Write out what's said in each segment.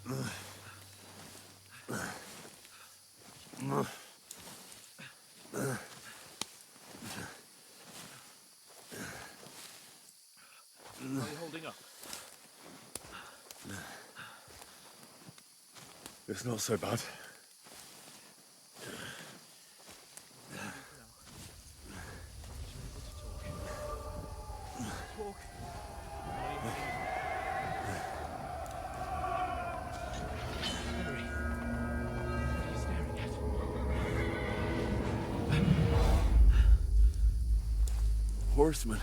How are you holding up? It's not so bad. Talk. Henry, what are you staring at? Horseman.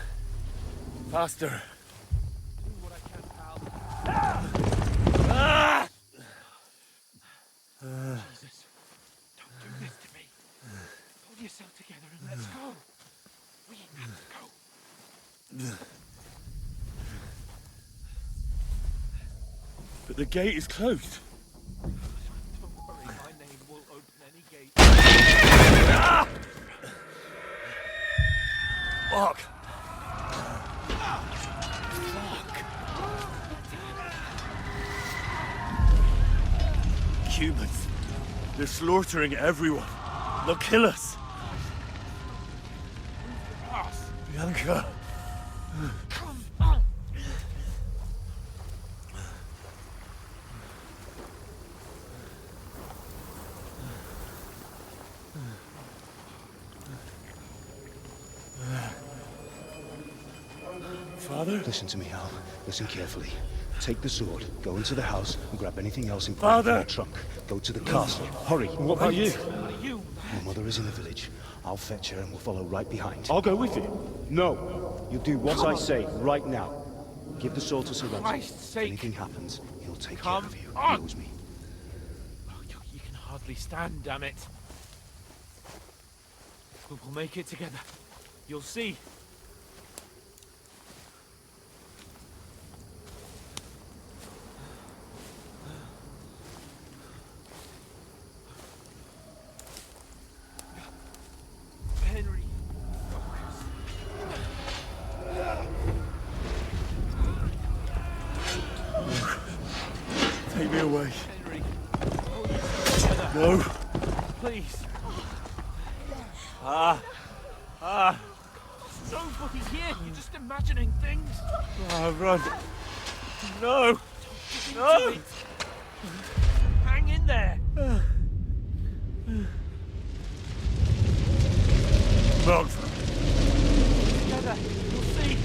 Faster. Do what I can, pal. Jesus, don't do this to me. Pull yourself together and let's go. We have to go. But the gate is closed. Don't worry, my name will open any gate. Fuck. Humans. They're slaughtering everyone. They'll kill us. Bianca. Come on. Father? Listen to me, Hal. Listen carefully. Take the sword, go into the house, and grab anything else important Father! from the trunk. Go to the castle. Hurry. What about you? What are you? Your mother is in the village. I'll fetch her and we'll follow right behind. I'll go with you. No! You do what I say right now. Give the sword to Sir Ransom. Christ's If sake. anything happens, he'll take Come care of you. on. He knows me. Oh, you can hardly stand, damn it. We'll make it together. You'll see. Henry. Take me away. Henry. Hold yourself together. No. Please. Nobody here. You're just imagining things. Run. No. No. Hang in there. Mom. Together. You'll see.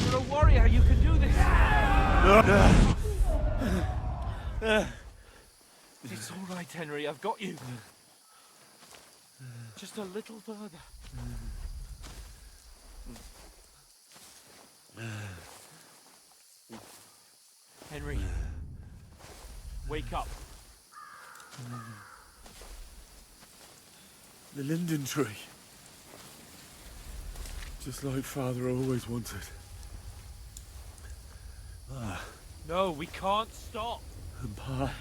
You're a warrior. You can do this. It's all right, Henry. I've got you. Just a little further. Henry. Wake up. The linden tree. Just like Father always wanted. No, we can't stop. And Pa.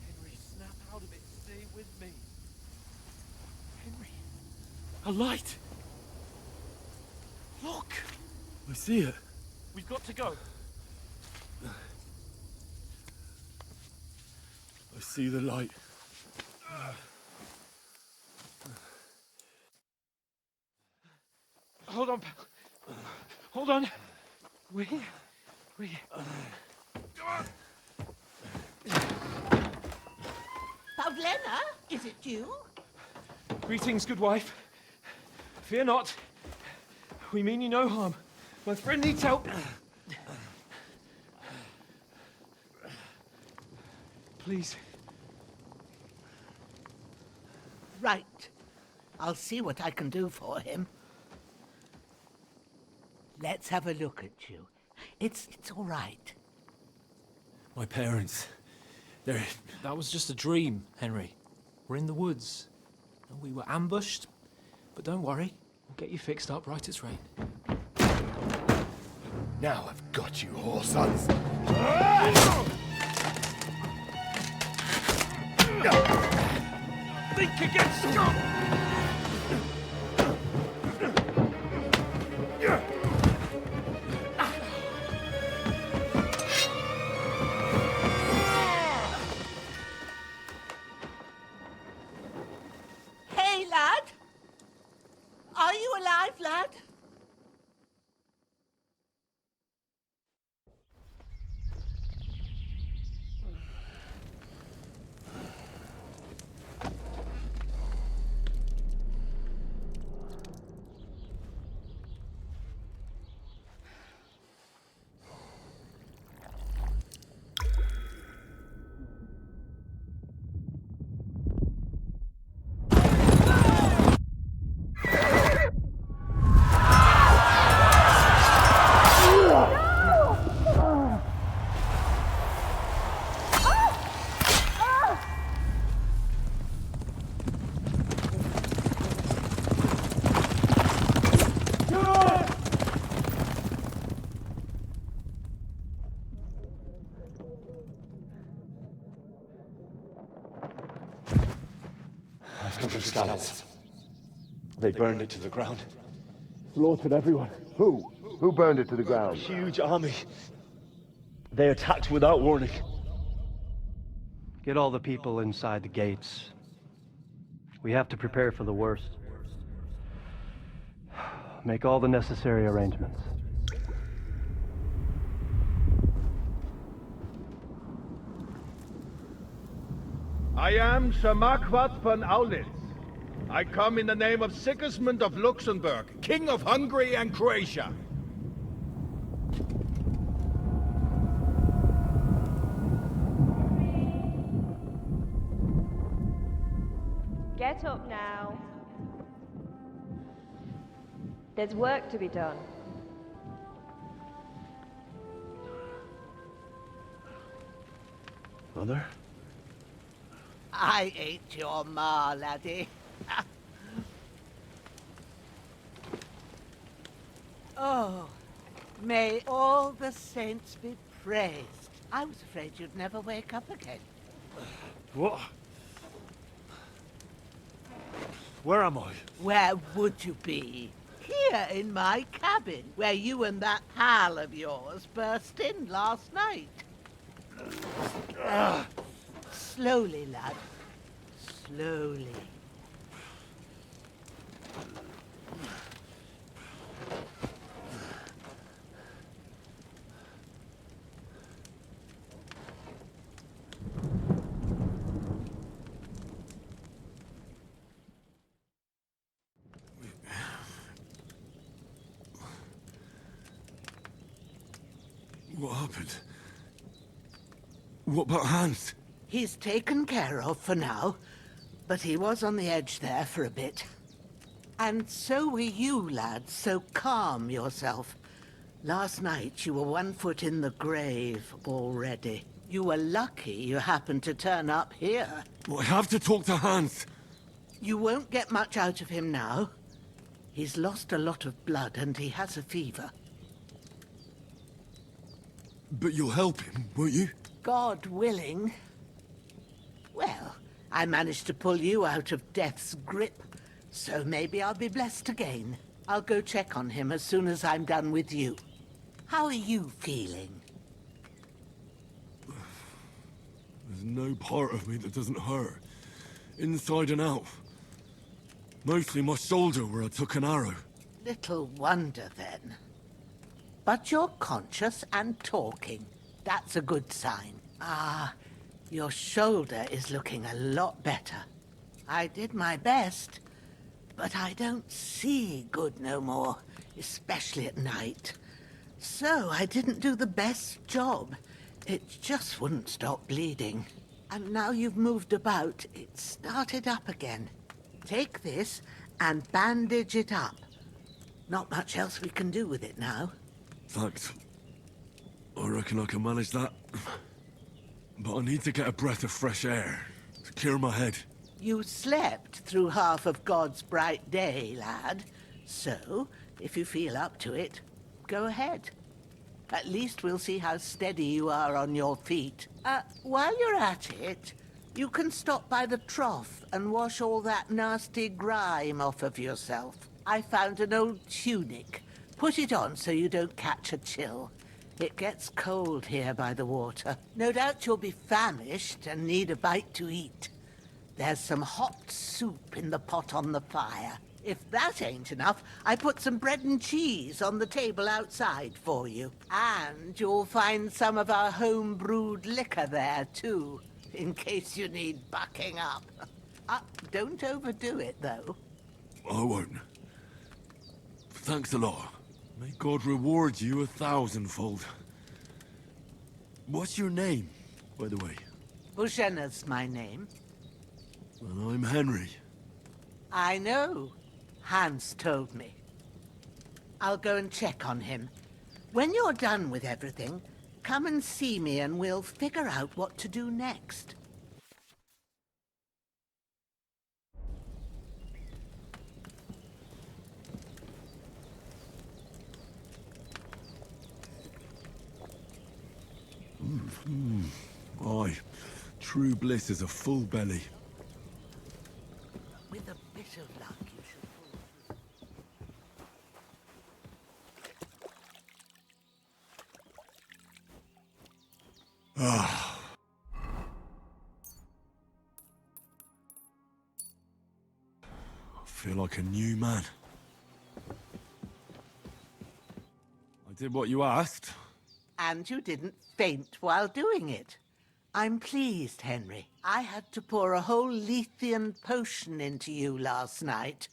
Henry, snap out of it. Stay with me. Henry. A light. Look. I see it. We've got to go. I see the light. Hold on, pal. Hold on. We're here. We're here. Pavlena, is it you? Greetings, good wife. Fear not. We mean you no harm. My friend needs help. Please. Right. I'll see what I can do for him. Let's have a look at you. It's all right. My parents. They're... That was just a dream, Henry. We're in the woods. And we were ambushed. But don't worry, we'll get you fixed up right as rain. Now I've got you, whore sons. Think against you alive, lad? Scallops. They burned it to the ground. Slaughtered everyone. Who? Who burned it to the ground? Huge army. They attacked without warning. Get all the people inside the gates. We have to prepare for the worst. Make all the necessary arrangements. I am Sir Marquardt von Aulitz. I come in the name of Sigismund of Luxembourg, King of Hungary and Croatia. Get up now. There's work to be done. Mother? I ain't your ma, laddie. Oh, may all the saints be praised. I was afraid you'd never wake up again. What? Where am I? Where would you be? Here in my cabin, where you and that pal of yours burst in last night. Slowly, lad. Slowly. What happened? What about Hans? He's taken care of for now, but he was on the edge there for a bit. And so were you, lad, so calm yourself. Last night you were 1 foot in the grave already. You were lucky you happened to turn up here. Well, I have to talk to Hans. You won't get much out of him now. He's lost a lot of blood and he has a fever. But you'll help him, won't you? God willing. Well, I managed to pull you out of death's grip, so maybe I'll be blessed again. I'll go check on him as soon as I'm done with you. How are you feeling? There's no part of me that doesn't hurt. Inside and out. Mostly my shoulder where I took an arrow. Little wonder, then. But you're conscious and talking. That's a good sign. Ah, your shoulder is looking a lot better. I did my best, but I don't see good no more, especially at night. So I didn't do the best job. It just wouldn't stop bleeding. And now you've moved about, it started up again. Take this and bandage it up. Not much else we can do with it now. Thanks. I reckon I can manage that. But I need to get a breath of fresh air to clear my head. You slept through half of God's bright day, lad. So, if you feel up to it, go ahead. At least we'll see how steady you are on your feet. While you're at it, you can stop by the trough and wash all that nasty grime off of yourself. I found an old tunic. Put it on so you don't catch a chill. It gets cold here by the water. No doubt you'll be famished and need a bite to eat. There's some hot soup in the pot on the fire. If that ain't enough, I put some bread and cheese on the table outside for you. And you'll find some of our home-brewed liquor there, too, in case you need bucking up. Don't overdo it, though. I won't. Thanks a lot. May God reward you 1,000-fold. What's your name, by the way? Bushenna's my name. Well, I'm Henry. I know. Hans told me. I'll go and check on him. When you're done with everything, come and see me and we'll figure out what to do next. Aye, true bliss is a full belly. With a bit of luck, you should pull I feel like a new man. I did what you asked. And you didn't faint while doing it. I'm pleased, Henry. I had to pour a whole Lethean potion into you last night.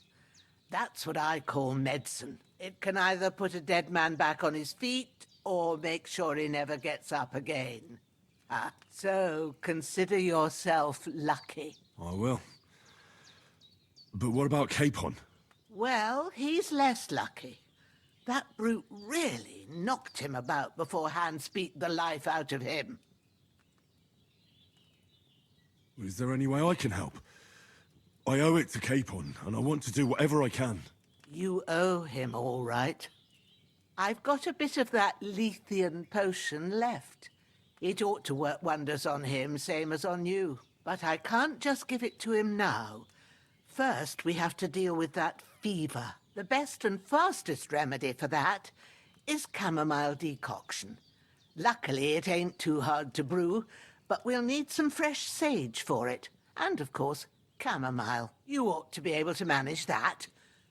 That's what I call medicine. It can either put a dead man back on his feet or make sure he never gets up again. So consider yourself lucky. I will. But what about Capon? Well, he's less lucky. That brute really knocked him about before Hans beat the life out of him. Is there any way I can help? I owe it to Capon, and I want to do whatever I can. You owe him, all right. I've got a bit of that Lethean potion left. It ought to work wonders on him, same as on you. But I can't just give it to him now. First, we have to deal with that fever. The best and fastest remedy for that is chamomile decoction. Luckily, it ain't too hard to brew, but we'll need some fresh sage for it. And, of course, chamomile. You ought to be able to manage that.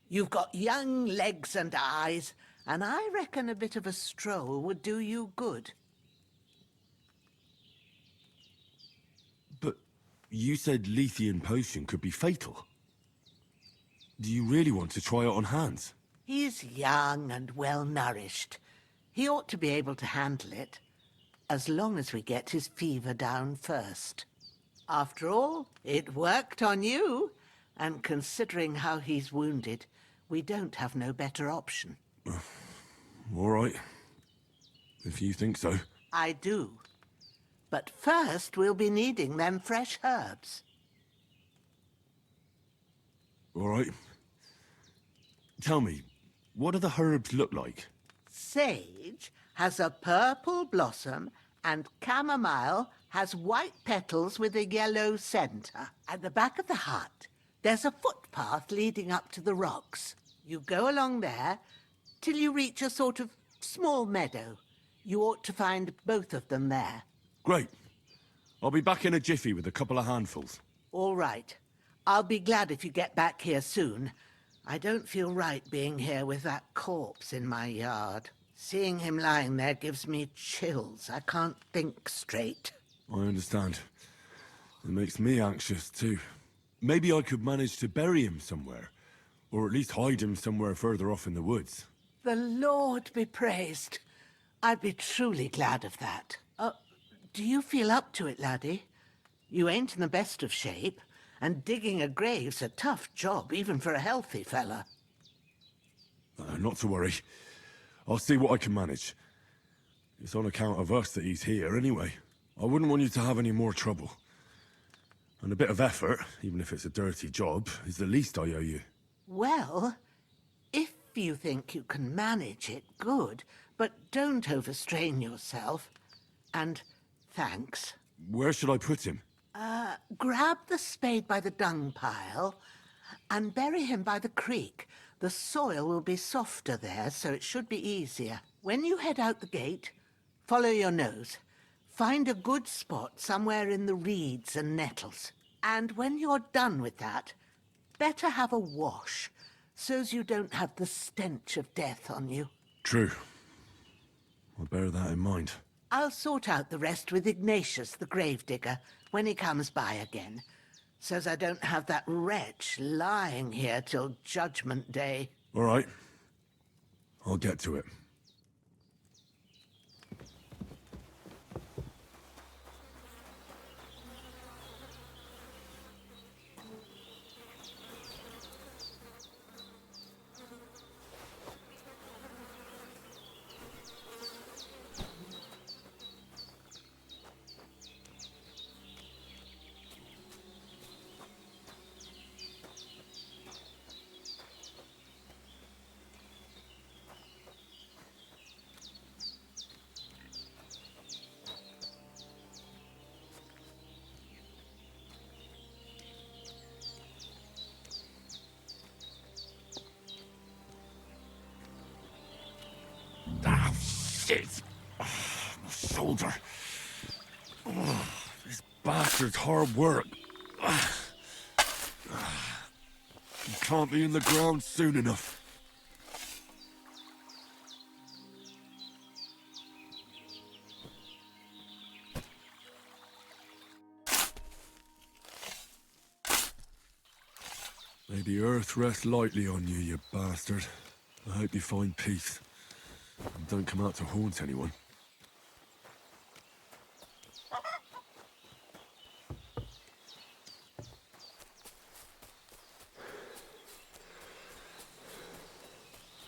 You've got young legs and eyes, and I reckon a bit of a stroll would do you good. But you said Lethean potion could be fatal. Do you really want to try it on Hans? He's young and well-nourished. He ought to be able to handle it, as long as we get his fever down first. After all, it worked on you, and considering how he's wounded, we don't have no better option. All right. If you think so. I do. But first, we'll be needing them fresh herbs. All right. Tell me, what do the herbs look like? Sage has a purple blossom, and chamomile has white petals with a yellow centre. At the back of the hut, there's a footpath leading up to the rocks. You go along there till you reach a sort of small meadow. You ought to find both of them there. Great. I'll be back in a jiffy with a couple of handfuls. All right. I'll be glad if you get back here soon. I don't feel right being here with that corpse in my yard. Seeing him lying there gives me chills. I can't think straight. I understand. It makes me anxious, too. Maybe I could manage to bury him somewhere. Or at least hide him somewhere further off in the woods. The Lord be praised. I'd be truly glad of that. Do you feel up to it, laddie? You ain't in the best of shape, and digging a grave's a tough job, even for a healthy fella. Not to worry. I'll see what I can manage. It's on account of us that he's here, anyway. I wouldn't want you to have any more trouble. And a bit of effort, even if it's a dirty job, is the least I owe you. Well, if you think you can manage it, good, but don't overstrain yourself. And thanks. Where should I put him? Grab the spade by the dung pile and bury him by the creek. The soil will be softer there, so it should be easier. When you head out the gate, follow your nose. Find a good spot somewhere in the reeds and nettles. And when you're done with that, better have a wash. so's you don't have the stench of death on you. True. I'll bear that in mind. I'll sort out the rest with Ignatius, the gravedigger, when he comes by again, so's I don't have that wretch lying here till Judgment Day. All right. I'll get to it. Ah, shit! My shoulder. This bastard's hard work. You can't be in the ground soon enough. May the earth rest lightly on you, you bastard. I hope you find peace. And don't come out to haunt anyone.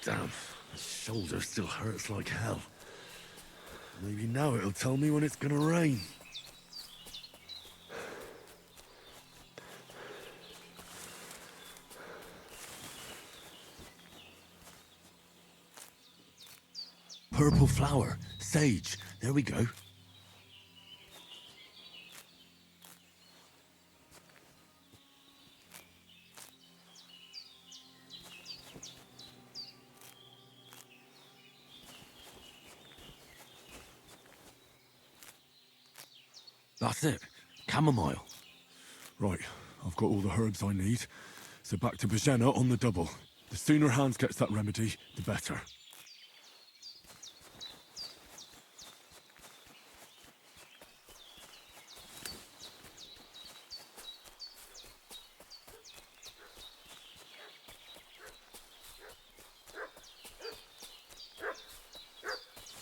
Damn, my shoulder still hurts like hell. Maybe now it'll tell me when it's gonna rain. Purple flower, sage, there we go. That's it, chamomile. Right, I've got all the herbs I need, so back to Bajena on the double. The sooner Hans gets that remedy, the better.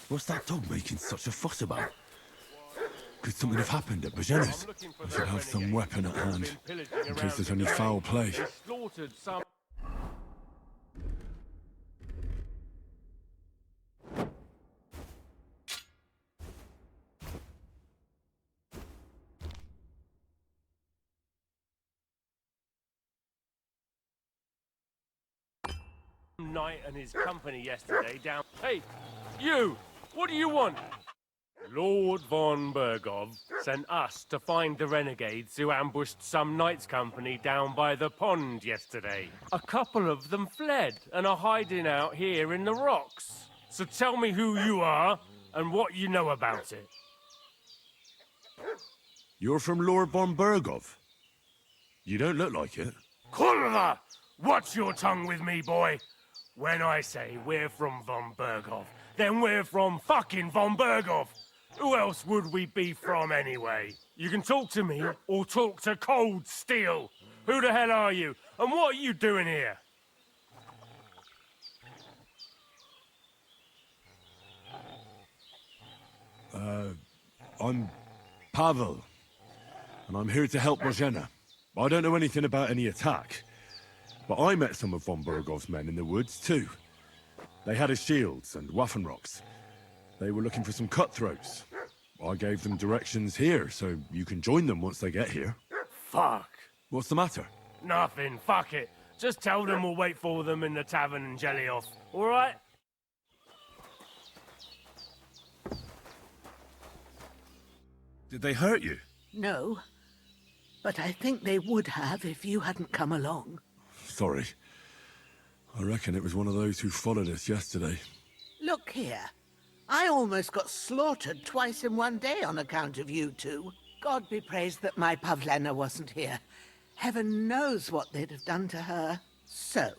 What's that dog making such a fuss about? Could something have happened at Bajena's? I should have some weapon at hand, in case there's any foul play. Knight and his company yesterday down... Hey, you! What do you want? Lord von Bergov sent us to find the renegades who ambushed some knight's company down by the pond yesterday. A couple of them fled and are hiding out here in the rocks. So tell me who you are and what you know about it. You're from Lord von Bergov? You don't look like it. Kurva! Watch your tongue with me, boy. When I say we're from von Bergov, then we're from fucking von Bergov. Who else would we be from anyway? You can talk to me or talk to cold steel. Who the hell are you? And what are you doing here? I'm Pavel, and I'm here to help Bojena. I don't know anything about any attack, but I met some of von Bergov's men in the woods too. They had his shields and Waffenrocks. They were looking for some cutthroats. I gave them directions here, so you can join them once they get here. Fuck. What's the matter? Nothing, fuck it. Just tell them we'll wait for them in the tavern in Jelioff, alright? Did they hurt you? No, but I think they would have if you hadn't come along. Sorry. I reckon it was one of those who followed us yesterday. Look here. I almost got slaughtered twice in one day on account of you two. God be praised that my Pavlena wasn't here. Heaven knows what they'd have done to her. So,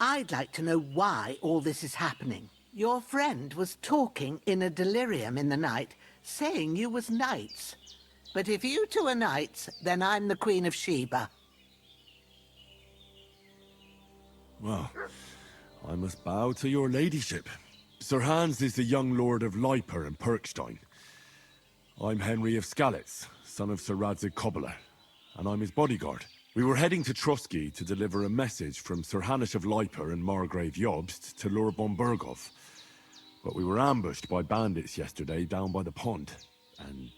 I'd like to know why all this is happening. Your friend was talking in a delirium in the night, saying you was knights. But if you two are knights, then I'm the Queen of Sheba. Well, I must bow to your ladyship. Sir Hans is the young lord of Leiper and Perkstein. I'm Henry of Skalitz, son of Sir Radzig Cobbler, and I'm his bodyguard. We were heading to Trusky to deliver a message from Sir Hanish of Leiper and Margrave Jobst to Lord von Bergov. But we were ambushed by bandits yesterday down by the pond, and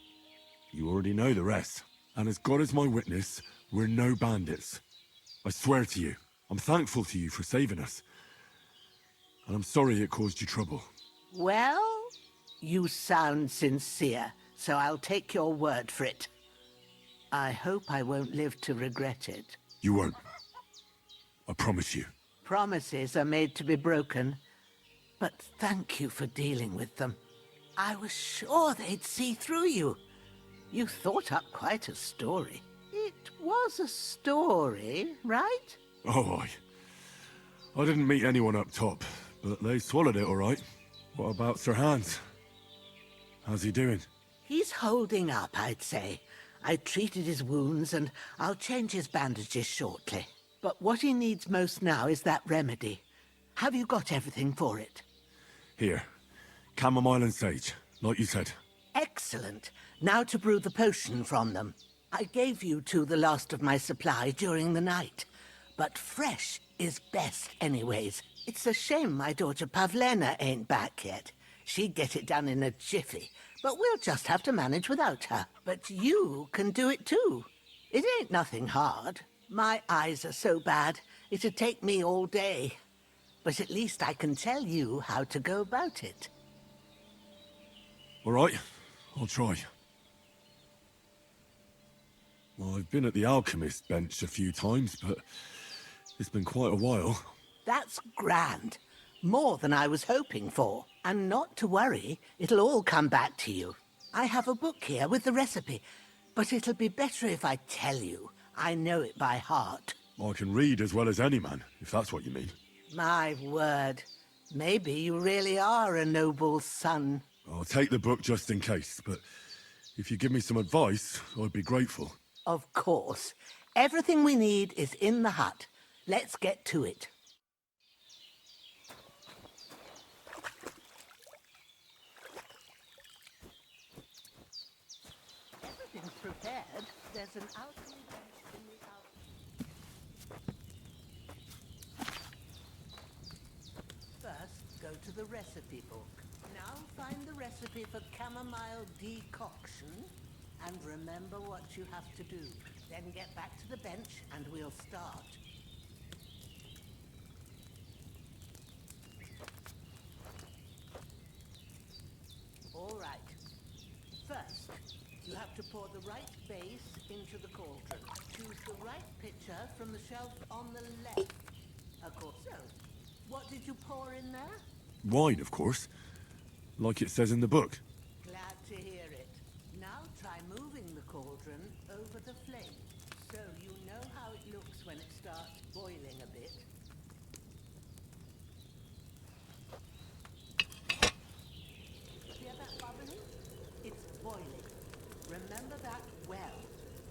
you already know the rest. And as God is my witness, we're no bandits. I swear to you, I'm thankful to you for saving us. And I'm sorry it caused you trouble. Well, you sound sincere, so I'll take your word for it. I hope I won't live to regret it. You won't. I promise you. Promises are made to be broken, but thank you for dealing with them. I was sure they'd see through you. You thought up quite a story. It was a story, right? Oh, I didn't meet anyone up top, but they swallowed it all right. What about Sir Hans? How's he doing? He's holding up, I'd say. I treated his wounds, and I'll change his bandages shortly. But what he needs most now is that remedy. Have you got everything for it? Here. Chamomile and sage, like you said. Excellent. Now to brew the potion from them. I gave you two the last of my supply during the night. But fresh is best anyways. It's a shame my daughter Pavlena ain't back yet. She'd get it done in a jiffy. But we'll just have to manage without her. But you can do it too. It ain't nothing hard. My eyes are so bad, it'd take me all day. But at least I can tell you how to go about it. All right, I'll try. Well, I've been at the alchemist bench a few times, but it's been quite a while. That's grand. More than I was hoping for. And not to worry, it'll all come back to you. I have a book here with the recipe, but it'll be better if I tell you. I know it by heart. I can read as well as any man, if that's what you mean. My word. Maybe you really are a noble son. I'll take the book just in case, but if you give me some advice, I'd be grateful. Of course. Everything we need is in the hut. Let's get to it. Everything's prepared. There's an alchemy bench in the First, go to the recipe book. Now find the recipe for chamomile decoction and remember what you have to do. Then get back to the bench and we'll start. All right. First, you have to pour the right base into the cauldron. Choose the right pitcher from the shelf on the left. Of course. So, what did you pour in there? Wine, of course. Like it says in the book. Glad to hear it. Now try moving the cauldron over the flame, so you know how it looks when it starts boiling a bit. Hear that bubbling? It's boiling. Remember that well.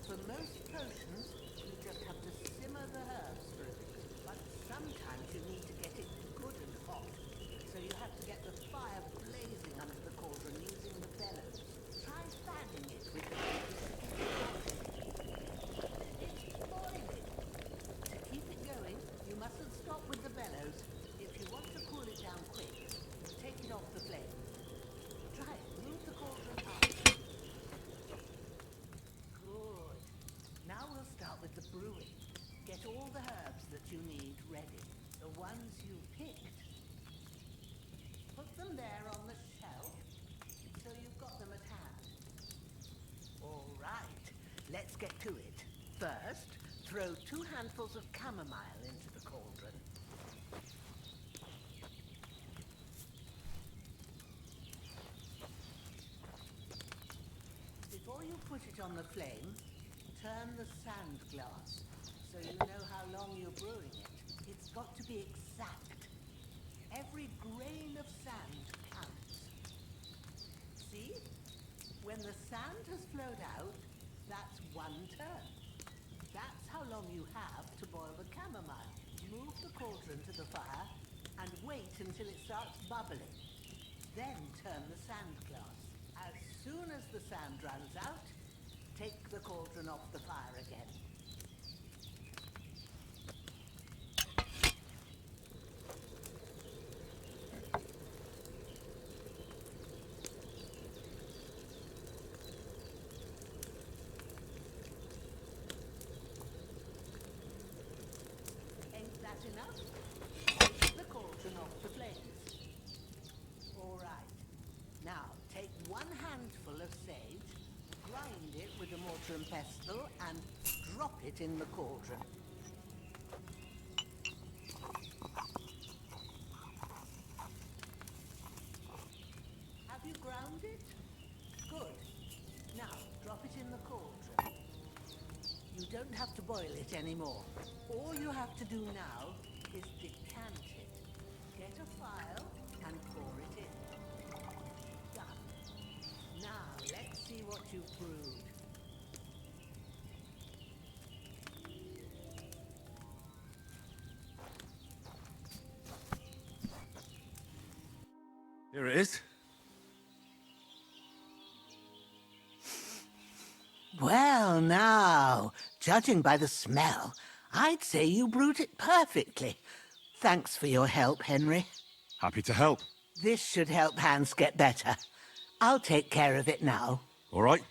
For most potions, you just have to simmer the herbs for a bit. But sometimes you need to get it good and hot. So you have to get the fire blazing under the cauldron using the bellows. Try fanning it with the It's boiling. To keep it going, you mustn't stop with the bellows. If you want to cool it down quick, take it off the flame. Try it. Move the cauldron up. Good. Now we'll start with the brewing. Get all the herbs that you need ready. The ones you picked. Put them there on the shelf, so you've got them at hand. All right, let's get to it. First, throw 2 handfuls of chamomile into the cauldron. Before you put it on the flame, turn the sand glass, so you know how long you're brewing it. It's got to be exact. When the sand has flowed out, that's 1 turn. That's how long you have to boil the chamomile. Move the cauldron to the fire and wait until it starts bubbling. Then turn the sand glass. As soon as the sand runs out, take the cauldron off the fire again. Ain't that enough? Take the cauldron off the flames. All right. Now, take 1 handful of sage, grind it with a mortar and pestle, and drop it in the cauldron. Have you ground it? Good. Now, drop it in the cauldron. You don't have to boil it anymore. All you have to do now is decant it. Get a phial and pour it in. Done. Now, let's see what you've brewed. Here it is. Well, now, judging by the smell, I'd say you brewed it perfectly. Thanks for your help, Henry. Happy to help. This should help Hans get better. I'll take care of it now. All right.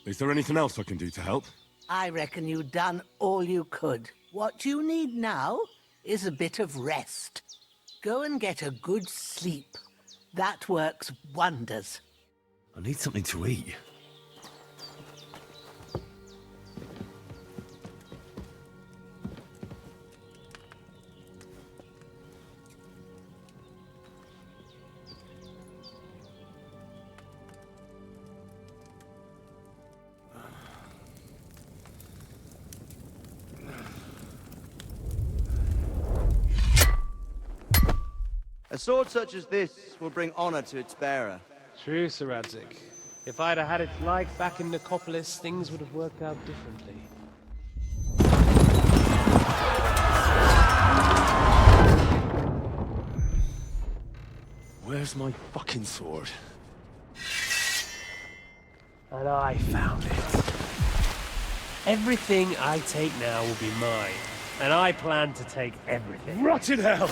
Is there anything else I can do to help? I reckon you've done all you could. What you need now is a bit of rest. Go and get a good sleep. That works wonders. I need something to eat. A sword such as this will bring honor to its bearer. True, Sir Radzik. If I'd have had its like back in Nicopolis, things would have worked out differently. Where's my fucking sword? And I found it. Everything I take now will be mine, and I plan to take everything. Rotten hell!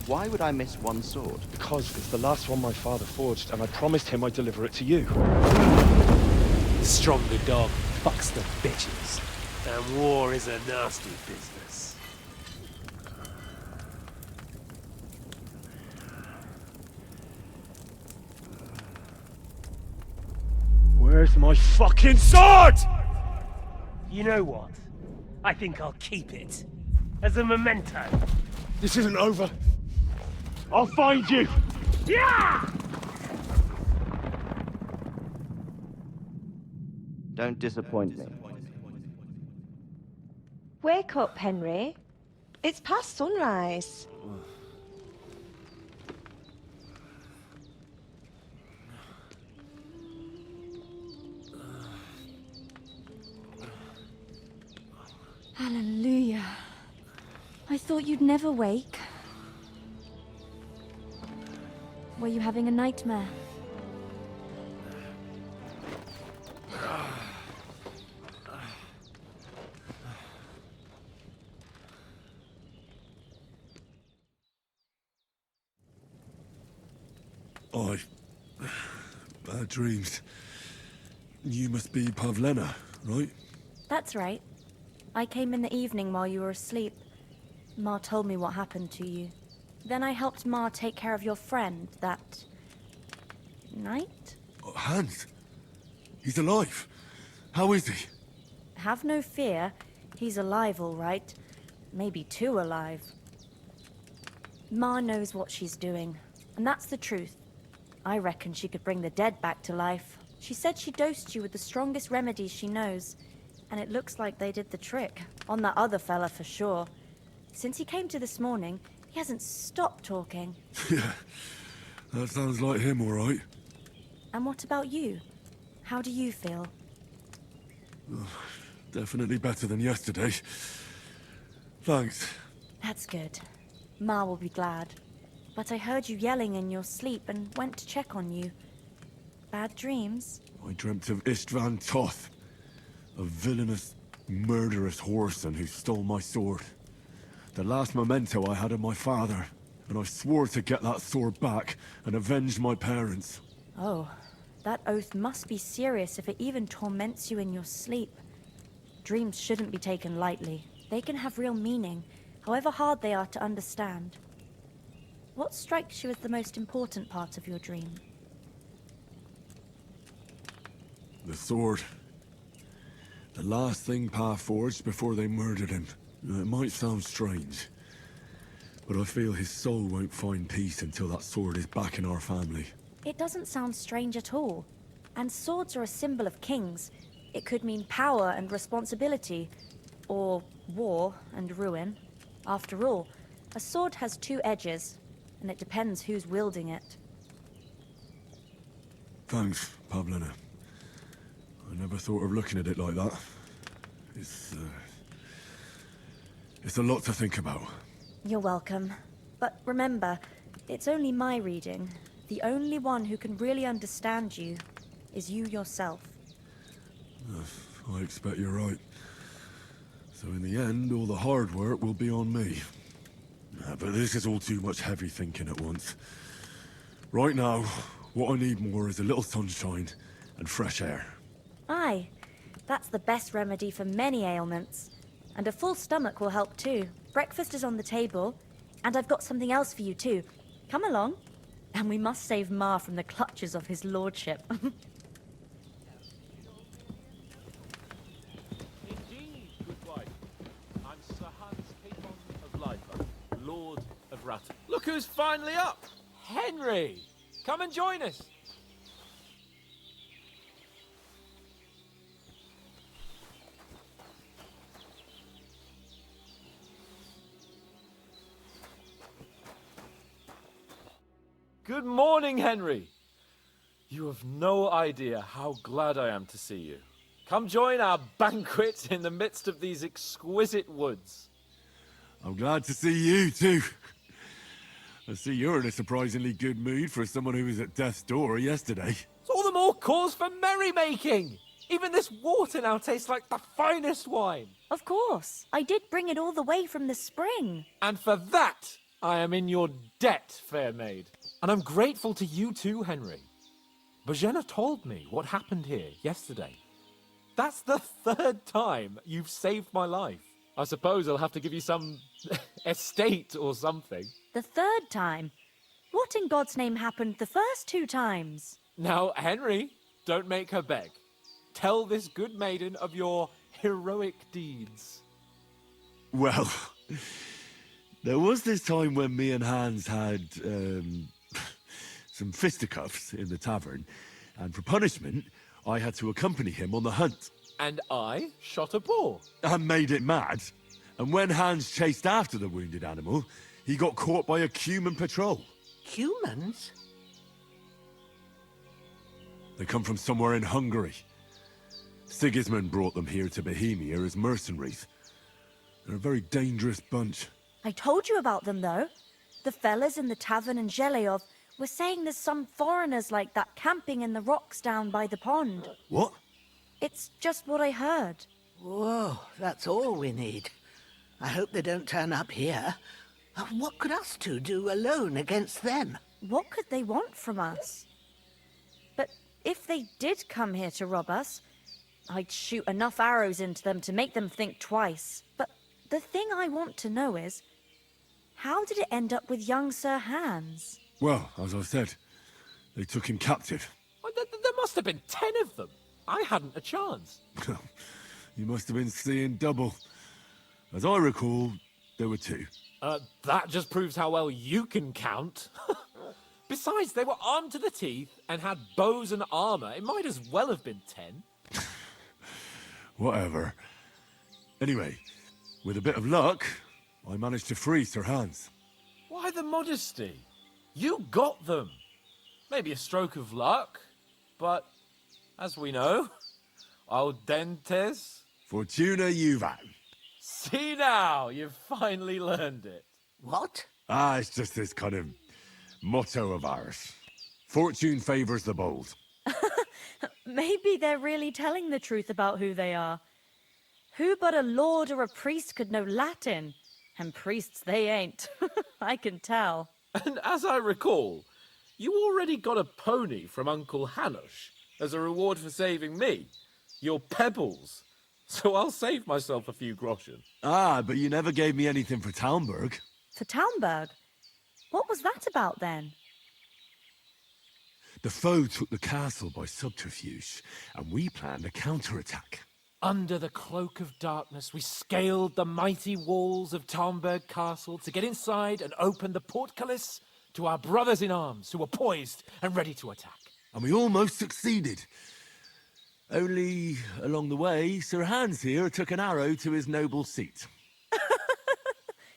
Why would I miss one sword? Because it's the last one my father forged, and I promised him I'd deliver it to you. The stronger dog fucks the bitches, and war is a nasty business. Where's my fucking sword? You know what? I think I'll keep it. As a memento. This isn't over. I'll find you! Yeah! Don't disappoint me. Wake up, Henry. It's past sunrise. Hallelujah. I thought you'd never wake. Were you having a nightmare? Bad dreams. You must be Pavlena, right? That's right. I came in the evening while you were asleep. Ma told me what happened to you. Then I helped Ma take care of your friend that night? Oh, Hans? He's alive. How is he? Have no fear. He's alive, all right. Maybe too alive. Ma knows what she's doing, and that's the truth. I reckon she could bring the dead back to life. She said she dosed you with the strongest remedies she knows, and it looks like they did the trick. On that other fella for sure. Since he came to this morning, he hasn't stopped talking. Yeah. That sounds like him, all right. And what about you? How do you feel? Definitely better than yesterday. Thanks. That's good. Ma will be glad. But I heard you yelling in your sleep and went to check on you. Bad dreams? I dreamt of Istvan Toth, a villainous, murderous whoreson who stole my sword. The last memento I had of my father, and I swore to get that sword back and avenge my parents. Oh, that oath must be serious if it even torments you in your sleep. Dreams shouldn't be taken lightly. They can have real meaning, however hard they are to understand. What strikes you as the most important part of your dream? The sword. The last thing Pa forged before they murdered him. It might sound strange, but I feel his soul won't find peace until that sword is back in our family. It doesn't sound strange at all. And swords are a symbol of kings. It could mean power and responsibility, or war and ruin. After all, a sword has two edges, and it depends who's wielding it. Thanks, Pavlina. I never thought of looking at it like that. It's a lot to think about. You're welcome. But remember, it's only my reading. The only one who can really understand you is you yourself. I expect you're right. So in the end, all the hard work will be on me. But this is all too much heavy thinking at once. Right now, what I need more is a little sunshine and fresh air. Aye, that's the best remedy for many ailments. And a full stomach will help too. Breakfast is on the table, and I've got something else for you too. Come along. And we must save Ma from the clutches of his lordship. Indeed, good wife. I'm Sir Hans Capon of Lifer, Lord of Rattle. Look who's finally up! Henry! Come and join us! Good morning, Henry. You have no idea how glad I am to see you. Come join our banquet in the midst of these exquisite woods. I'm glad to see you, too. I see you're in a surprisingly good mood for someone who was at death's door yesterday. It's all the more cause for merrymaking. Even this water now tastes like the finest wine. Of course. I did bring it all the way from the spring. And for that, I am in your debt, fair maid. And I'm grateful to you too, Henry. Bojena told me what happened here yesterday. That's the third time you've saved my life. I suppose I'll have to give you some estate or something. The third time? What in God's name happened the first two times? Now, Henry, don't make her beg. Tell this good maiden of your heroic deeds. Well, there was this time when me and Hans had, some fisticuffs in the tavern, and for punishment, I had to accompany him on the hunt. And I shot a boar. And made it mad. And when Hans chased after the wounded animal, he got caught by a Cuman patrol. Humans? They come from somewhere in Hungary. Sigismund brought them here to Bohemia as mercenaries. They're a very dangerous bunch. I told you about them, though. The fellas in the tavern in Zheleyov were saying there's some foreigners like that camping in the rocks down by the pond. What? It's just what I heard. Whoa, that's all we need. I hope they don't turn up here. What could us two do alone against them? What could they want from us? But if they did come here to rob us, I'd shoot enough arrows into them to make them think twice. But the thing I want to know is, how did it end up with young Sir Hans? Well, as I said, they took him captive. Well, there must have been 10 of them. I hadn't a chance. You must have been seeing double. As I recall, there were 2. That just proves how well you can count. Besides, they were armed to the teeth and had bows and armor. It might as well have been 10. Whatever. Anyway, with a bit of luck, I managed to free Sir Hans. Why the modesty? You got them. Maybe a stroke of luck, but as we know, audentes. Fortuna juvat. See now, you've finally learned it. What? Ah, it's just this kind of motto of ours. Fortune favors the bold. Maybe they're really telling the truth about who they are. Who but a lord or a priest could know Latin? And priests they ain't. I can tell. And as I recall, you already got a pony from Uncle Hanush as a reward for saving me. Your pebbles. So I'll save myself a few groschen. Ah, but you never gave me anything for Talmberg. For Talmberg? What was that about then? The foe took the castle by subterfuge, and we planned a counterattack. Under the cloak of darkness, we scaled the mighty walls of Talmberg Castle to get inside and open the portcullis to our brothers in arms who were poised and ready to attack. And we almost succeeded. Only, along the way, Sir Hans here took an arrow to his noble seat.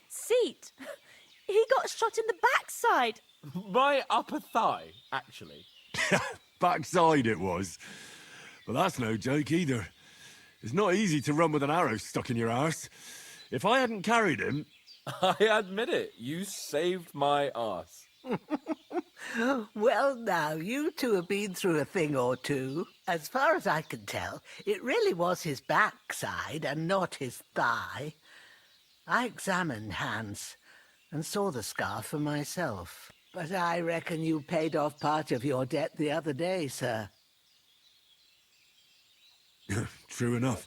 Seat? He got shot in the backside. My upper thigh, actually. Backside it was. But that's no joke either. It's not easy to run with an arrow stuck in your arse. If I hadn't carried him... I admit it, you saved my arse. Well, now, you two have been through a thing or two. As far as I can tell, it really was his backside and not his thigh. I examined Hans and saw the scar for myself. But I reckon you paid off part of your debt the other day, sir. True enough.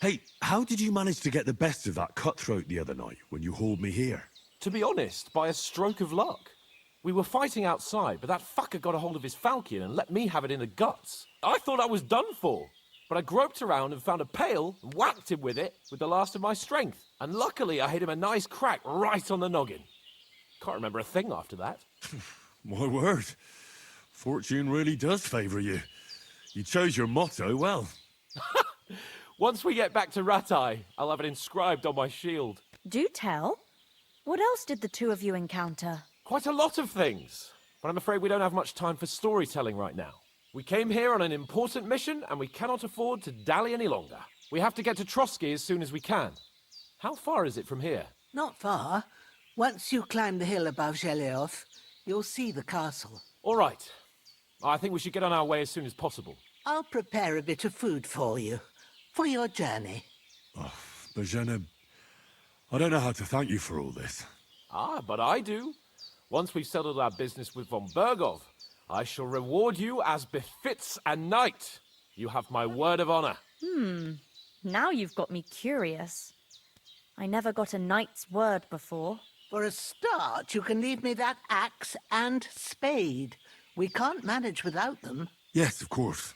Hey, how did you manage to get the best of that cutthroat the other night when you hauled me here? To be honest, by a stroke of luck. We were fighting outside, but that fucker got a hold of his falchion and let me have it in the guts. I thought I was done for, but I groped around and found a pail and whacked him with it with the last of my strength. And luckily, I hit him a nice crack right on the noggin. Can't remember a thing after that. My word. Fortune really does favour you. You chose your motto well. Once we get back to Ratai, I'll have it inscribed on my shield. Do tell. What else did the two of you encounter? Quite a lot of things, but I'm afraid we don't have much time for storytelling right now. We came here on an important mission, and we cannot afford to dally any longer. We have to get to Trotsky as soon as we can. How far is it from here? Not far. Once you climb the hill above Zhelioth, you'll see the castle. All right. I think we should get on our way as soon as possible. I'll prepare a bit of food for you, for your journey. Oh, Bajena, I don't know how to thank you for all this. Ah, but I do. Once we've settled our business with von Bergov, I shall reward you as befits a knight. You have my word of honor. Now you've got me curious. I never got a knight's word before. For a start, you can leave me that axe and spade. We can't manage without them. Yes, of course.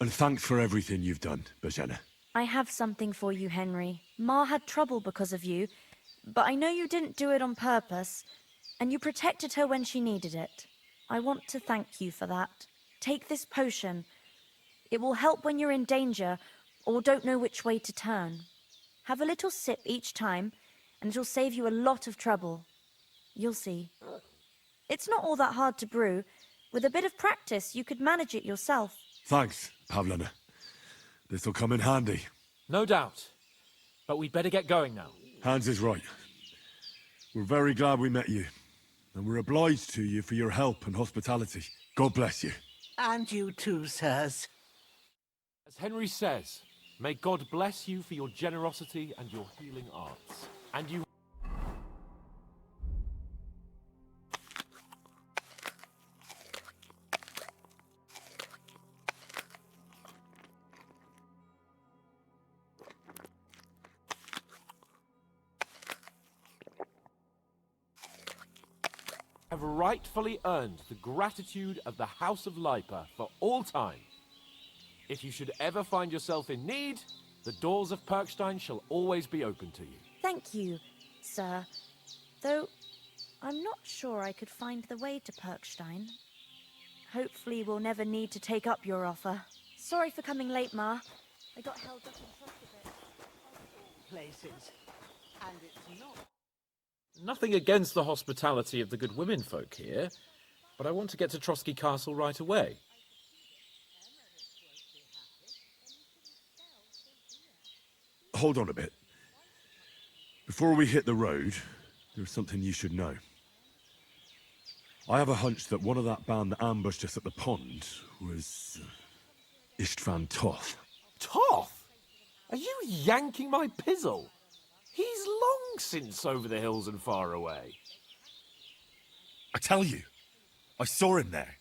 And thanks for everything you've done, Bajena. I have something for you, Henry. Ma had trouble because of you, but I know you didn't do it on purpose, and you protected her when she needed it. I want to thank you for that. Take this potion. It will help when you're in danger or don't know which way to turn. Have a little sip each time, and it'll save you a lot of trouble. You'll see. It's not all that hard to brew. With a bit of practice, you could manage it yourself. Thanks, Pavlana. This'll come in handy. No doubt. But we'd better get going now. Hans is right. We're very glad we met you. And we're obliged to you for your help and hospitality. God bless you. And you too, sirs. As Henry says, may God bless you for your generosity and your healing arts. And you... have rightfully earned the gratitude of the House of Lipa for all time. If you should ever find yourself in need, the doors of Perkstein shall always be open to you. Thank you, sir. Though, I'm not sure I could find the way to Perkstein. Hopefully we'll never need to take up your offer. Sorry for coming late, Ma. I got held up in trust a bit. Places. And it's not... Nothing against the hospitality of the good women folk here, but I want to get to Trotsky Castle right away. Hold on a bit. Before we hit the road, there's something you should know. I have a hunch that one of that band that ambushed us at the pond was Istvan Toth. Toth? Are you yanking my pizzle? He's long since over the hills and far away. I tell you, I saw him there.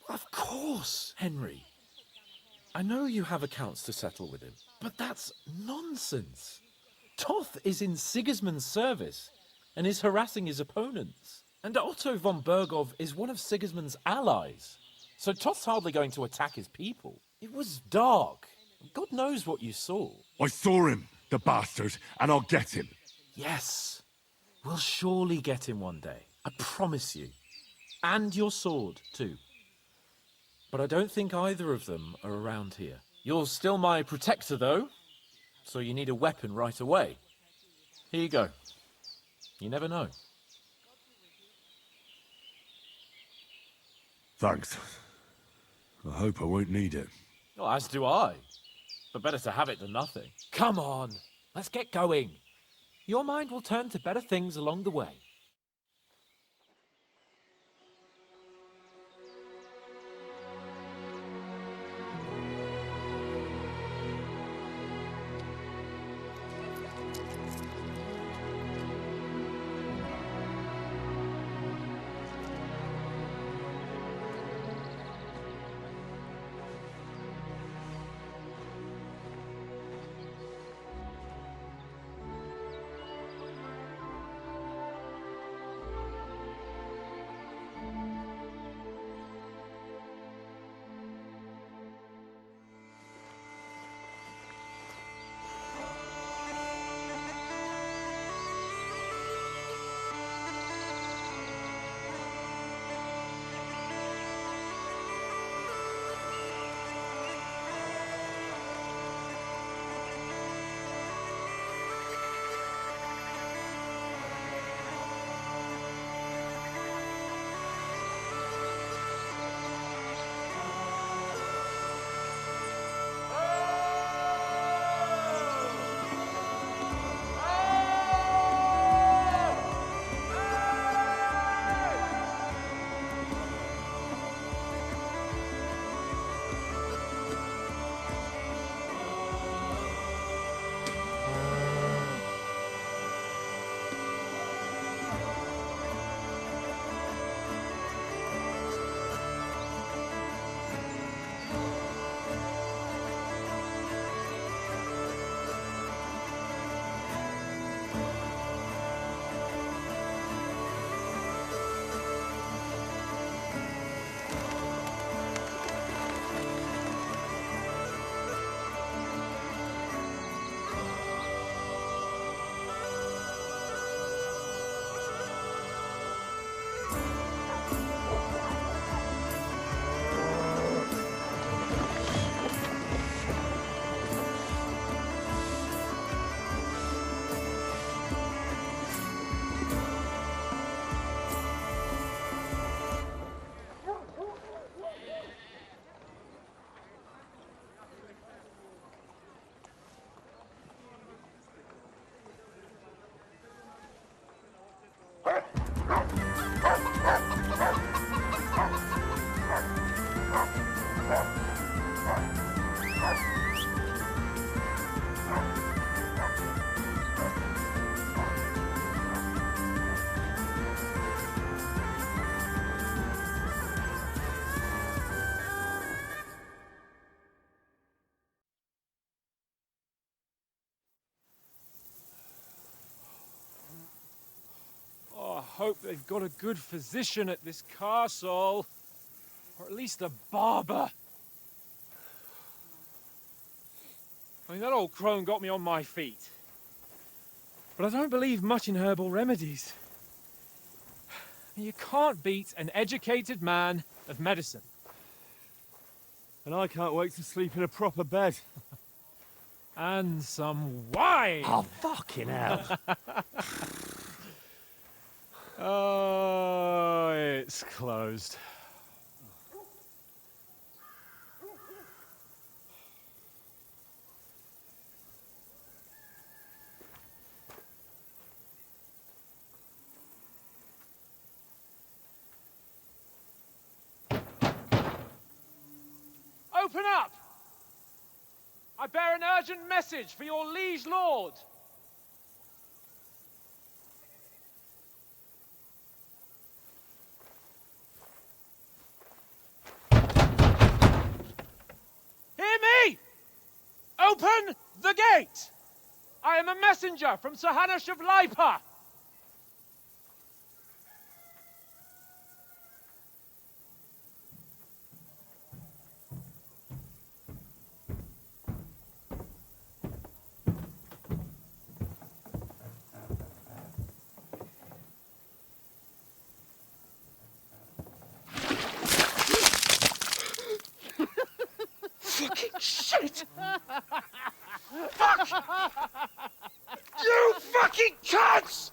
Of course, Henry. I know you have accounts to settle with him, but that's nonsense. Toth is in Sigismund's service and is harassing his opponents. And Otto von Bergov is one of Sigismund's allies. So Toth's hardly going to attack his people. It was dark. God knows what you saw. I saw him, the bastard, and I'll get him. Yes. We'll surely get him one day. I promise you. And your sword, too. But I don't think either of them are around here. You're still my protector, though, so you need a weapon right away. Here you go. You never know. Thanks. I hope I won't need it. Well, as do I. But better to have it than nothing. Come on, let's get going. Your mind will turn to better things along the way. I hope they've got a good physician at this castle. Or at least a barber. I mean, that old crone got me on my feet. But I don't believe much in herbal remedies. You can't beat an educated man of medicine. And I can't wait to sleep in a proper bed. And some wine! Oh, fucking hell. Oh, it's closed. Open up! I bear an urgent message for your liege lord. Hear me! Open the gate! I am a messenger from Sir Hanush of Lipa. Fucking shit! Fuck! You fucking cunts!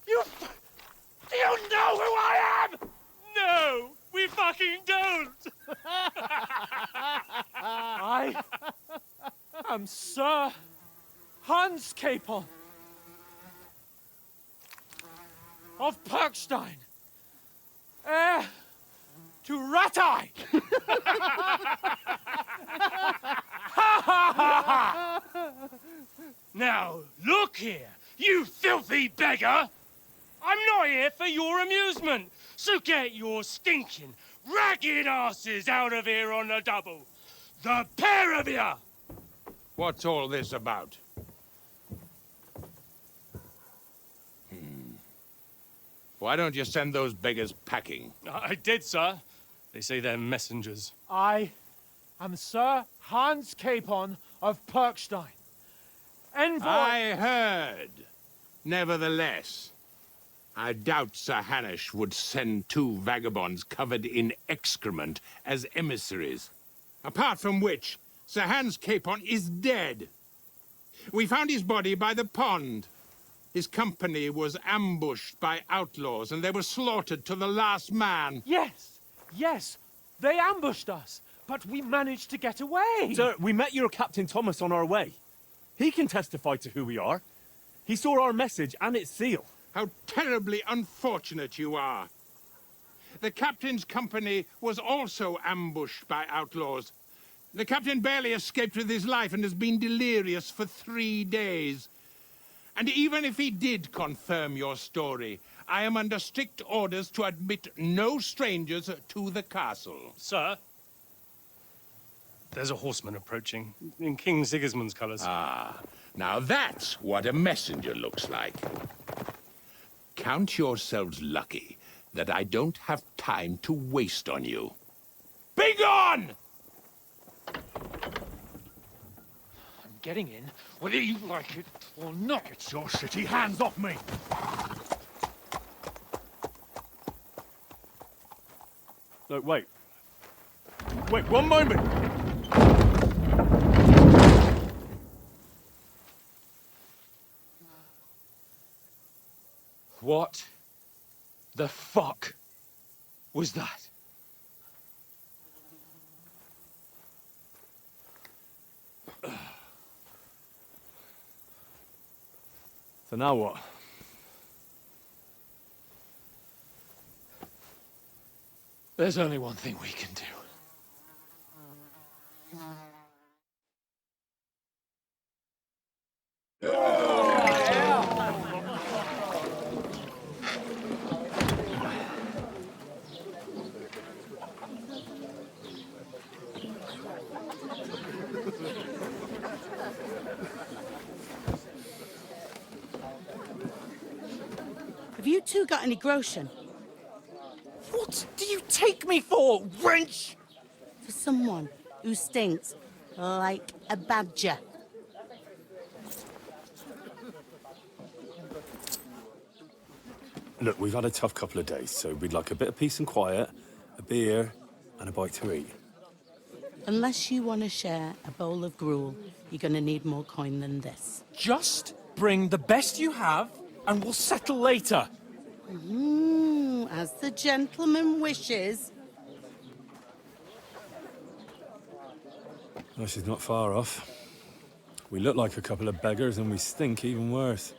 Do you know who I am? No, we fucking don't! I am Sir Hans Capon of Perkstein, heir to Ratai. Now, look here, you filthy beggar! I'm not here for your amusement, so get your stinking, ragged asses out of here on the double. The pair of you! What's all this about? Why don't you send those beggars packing? I did, sir. They say they're messengers. I am Sir Hans Capon of Perkstein, envoy. I heard. Nevertheless, I doubt Sir Hanush would send two vagabonds covered in excrement as emissaries. Apart from which, Sir Hans Capon is dead. We found his body by the pond. His company was ambushed by outlaws, and they were slaughtered to the last man. Yes, yes, they ambushed us, but we managed to get away. Sir, we met your Captain Thomas on our way. He can testify to who we are. He saw our message and its seal. How terribly unfortunate you are. The captain's company was also ambushed by outlaws. The captain barely escaped with his life and has been delirious for 3 days. And even if he did confirm your story, I am under strict orders to admit no strangers to the castle. Sir, there's a horseman approaching, in King Sigismund's colours. Ah, now that's what a messenger looks like. Count yourselves lucky that I don't have time to waste on you. Be gone! I'm getting in, whether you like it or not. It's your shitty hands off me! Look, wait. Wait, one moment! What the fuck was that? So now what? There's only one thing we can do. Have you two got any groschen? What do you take me for, wench? For someone who stinks like a badger. Look, we've had a tough couple of days, so we'd like a bit of peace and quiet, a beer, and a bite to eat. Unless you want to share a bowl of gruel, you're going to need more coin than this. Just bring the best you have, and we'll settle later. As the gentleman wishes. Well, she's not far off. We look like a couple of beggars and we stink even worse.